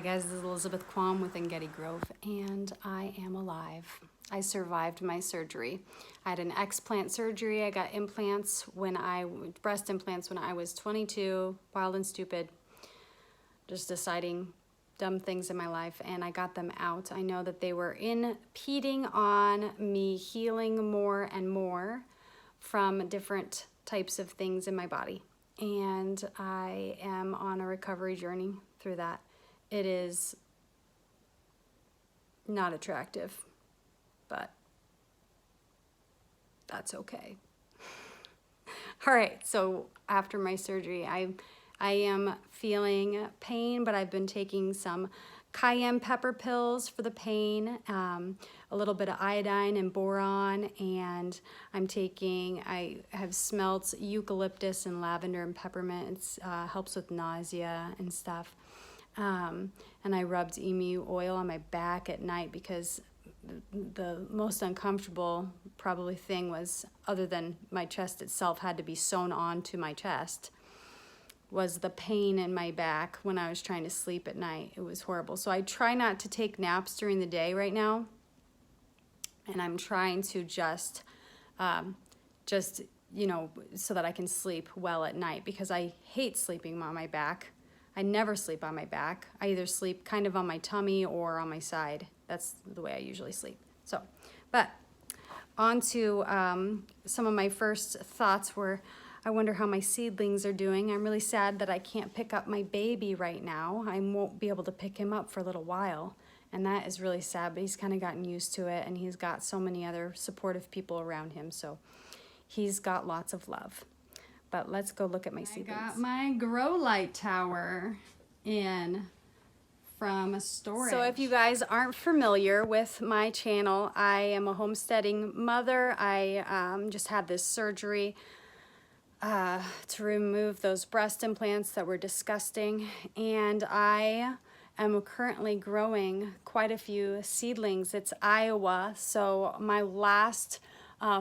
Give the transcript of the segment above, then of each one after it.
guys, this is Elizabeth Quam with Getty Grove, and I am alive. I survived my surgery. I had an explant surgery. I got breast implants when I was 22, wild and stupid, just deciding dumb things in my life, and I got them out. I know that they were impeding on me healing more and more from different types of things in my body, and I am on a recovery journey through that. It is not attractive, but that's okay. All right, so after my surgery, I am feeling pain, but I've been taking some cayenne pepper pills for the pain, a little bit of iodine and boron, and I have smelt eucalyptus and lavender and peppermint. It helps with nausea and stuff. And I rubbed emu oil on my back at night because the most uncomfortable probably thing was, other than my chest itself had to be sewn onto my chest, was the pain in my back when I was trying to sleep at night. It was horrible. So I try not to take naps during the day right now, and I'm trying to just you know, so that I can sleep well at night, because I hate sleeping on my back. I never sleep on my back. I either sleep kind of on my tummy or on my side. That's the way I usually sleep. So, but on to some of my first thoughts were, I wonder how my seedlings are doing. I'm really sad that I can't pick up my baby right now. I won't be able to pick him up for a little while, and that is really sad, but he's kind of gotten used to it, and he's got so many other supportive people around him, so he's got lots of love. But let's go look at my seedlings. I got my grow light tower in from storage. So if you guys aren't familiar with my channel, I am a homesteading mother. I just had this surgery to remove those breast implants that were disgusting, and I am currently growing quite a few seedlings. It's Iowa, so my last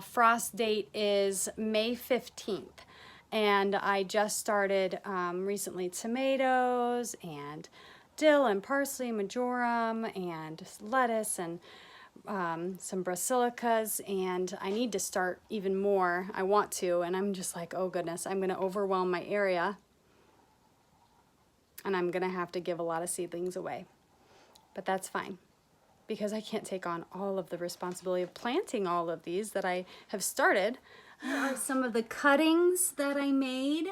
frost date is May 15th. And I just started recently tomatoes and dill and parsley, marjoram, and lettuce, and some basilicas, and I need to start even more. I want to, and I'm just like, oh goodness, I'm gonna overwhelm my area, and I'm gonna have to give a lot of seedlings away. But that's fine, because I can't take on all of the responsibility of planting all of these that I have started. Here are some of the cuttings that I made.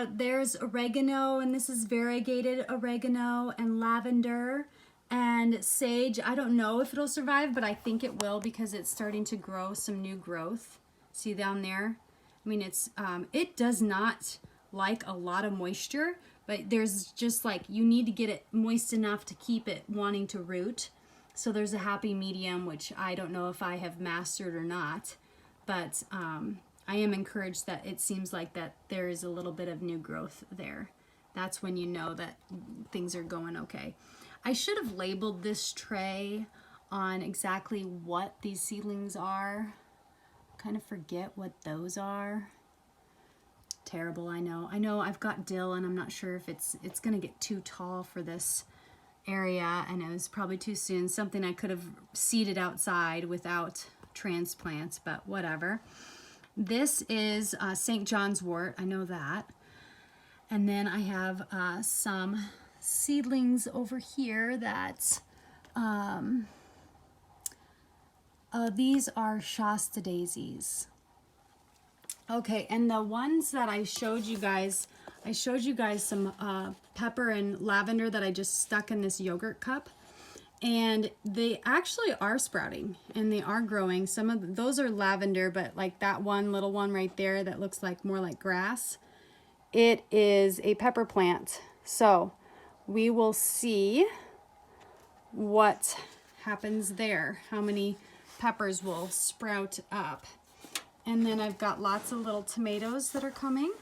There's oregano, and this is variegated oregano, and lavender and sage. I don't know if it'll survive, but I think it will, because it's starting to grow some new growth. See down there? I mean, it does not like a lot of moisture, but there's just like, you need to get it moist enough to keep it wanting to root. So there's a happy medium, which I don't know if I have mastered or not. But I am encouraged that it seems like that there is a little bit of new growth there. That's when you know that things are going okay. I should have labeled this tray on exactly what these seedlings are. Kind of forget what those are. Terrible, I know. I know I've got dill, and I'm not sure if it's gonna get too tall for this area, and it was probably too soon. Something I could have seeded outside without transplants, but whatever. This is St. John's wort, I know that. And then I have some seedlings over here that, these are Shasta daisies. Okay, and the ones that I showed you guys some pepper and lavender that I just stuck in this yogurt cup. And they actually are sprouting, and they are growing. Some of those are lavender, but like that one little one right there that looks like more like grass, it is a pepper plant. So we will see what happens there, how many peppers will sprout up. And then I've got lots of little tomatoes that are coming.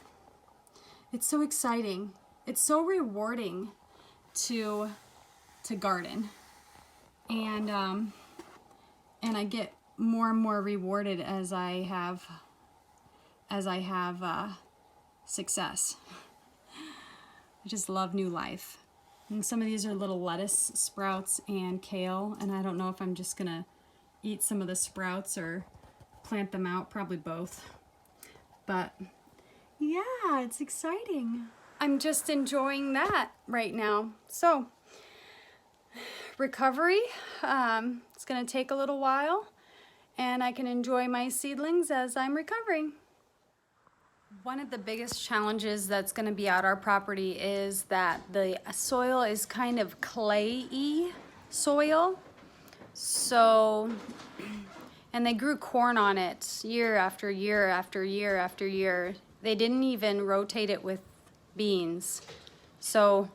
It's so exciting. It's so rewarding to garden. And I get more and more rewarded as I have success. I just love new life. And some of these are little lettuce sprouts and kale, and I don't know if I'm just gonna eat some of the sprouts or plant them out, probably both. But yeah, it's exciting. I'm just enjoying that right now. So recovery, it's gonna take a little while, and I can enjoy my seedlings as I'm recovering. One of the biggest challenges that's going to be at our property is that the soil is kind of clayey soil. So, and they grew corn on it year after year after year after year. They didn't even rotate it with beans. So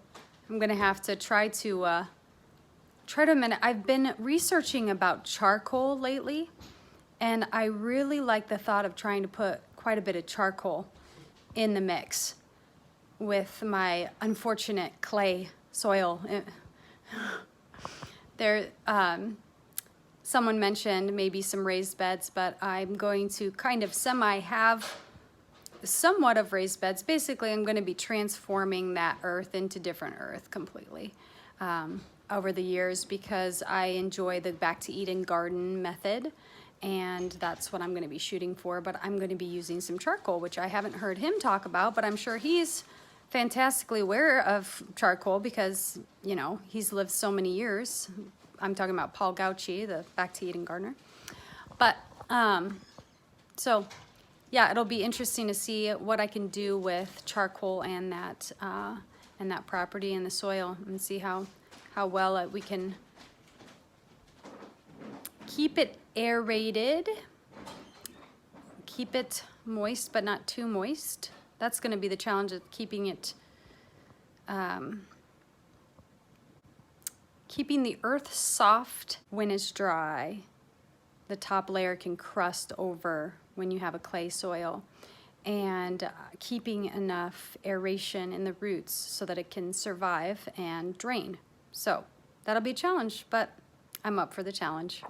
I'm going to have to try to I've been researching about charcoal lately, and I really like the thought of trying to put quite a bit of charcoal in the mix with my unfortunate clay soil. There, someone mentioned maybe some raised beds, but I'm going to kind of have somewhat of raised beds. Basically, I'm going to be transforming that earth into different earth completely over the years, because I enjoy the Back to Eden garden method. And that's what I'm going to be shooting for, but I'm going to be using some charcoal, which I haven't heard him talk about, but I'm sure he's fantastically aware of charcoal because, you know, he's lived so many years. I'm talking about Paul Gauchi, the Back to Eden gardener. But, so, yeah, it'll be interesting to see what I can do with charcoal and that property and the soil, and see how well we can keep it aerated, keep it moist but not too moist. That's going to be the challenge of keeping it, keeping the earth soft when it's dry. The top layer can crust over when you have a clay soil, and keeping enough aeration in the roots so that it can survive and drain. So that'll be a challenge, but I'm up for the challenge.